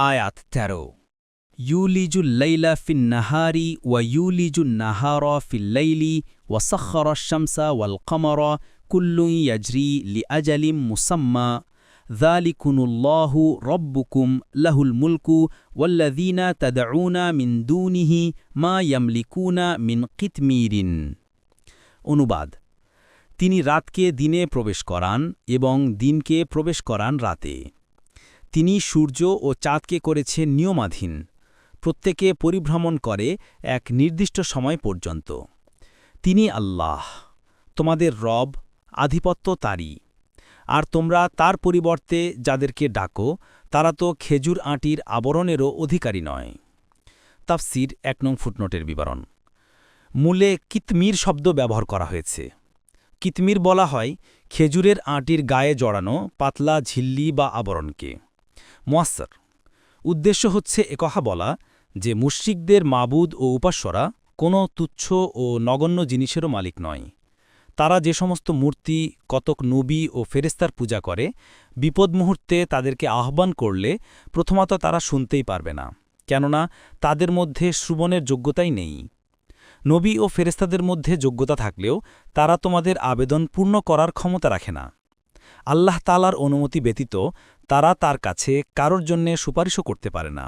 আয়াত ১৩ ইউলিজুল লাইলা ফিন নাহারি ওয়া ইউলিজুন নাহারা ফিল লাইলি ওয়া সাখখারা আশ-শামসা ওয়াল কমারা কুল্লুন ইয়াজরি লিআজালিম মুসাম্মা যালিকুমুল্লাহু রাব্বুকুম লাহুল মুলকু ওয়াল্লাযীনা তাদউনা মিন দুনিহি মা ইয়ামলিকুনা মিন কিতমিরিন। অনুবাদ: তিনি রাতকে দিনে প্রবেশ করান এবং দিনকে প্রবেশ করান রাতে। তিনি সূর্য ও চাঁদকে করেছেন নিয়মাধীন, প্রত্যেকে পরিভ্রমণ করে এক নির্দিষ্ট সময় পর্যন্ত। তিনি আল্লাহ, তোমাদের রব, আধিপত্য তারই। আর তোমরা তার পরিবর্তে যাদেরকে ডাকো, তারা তো খেজুর আঁটির আবরণেরও অধিকারী নয়। তাফসির ১ নং ফুটনোটের বিবরণ। মূলে কিতমির শব্দ ব্যবহার করা হয়েছে। কিতমির বলা হয় খেজুরের আঁটির গায়ে জড়ানো পাতলা ঝিল্লি বা আবরণকে। মুয়াস্সার উদ্দেশ্য হচ্ছে একথা বলা যে মুশরিকদের মাবুদ ও উপাস্যরা কোনো তুচ্ছ ও নগণ্য জিনিসেরও মালিক নয়। তারা যে সমস্ত মূর্তি, কতক নবী ও ফেরেস্তার পূজা করে, বিপদ মুহূর্তে তাদেরকে আহ্বান করলে প্রথমত তারা শুনতেই পারবে না, কেননা তাদের মধ্যে শ্রবণের যোগ্যতাই নেই। নবী ও ফেরেস্তাদের মধ্যে যোগ্যতা থাকলেও তারা তোমাদের আবেদন পূর্ণ করার ক্ষমতা রাখে না। আল্লাহ তাআলার অনুমতি ব্যতীত তারা তার কাছে কারোর জন্যে সুপারিশও করতে পারে না।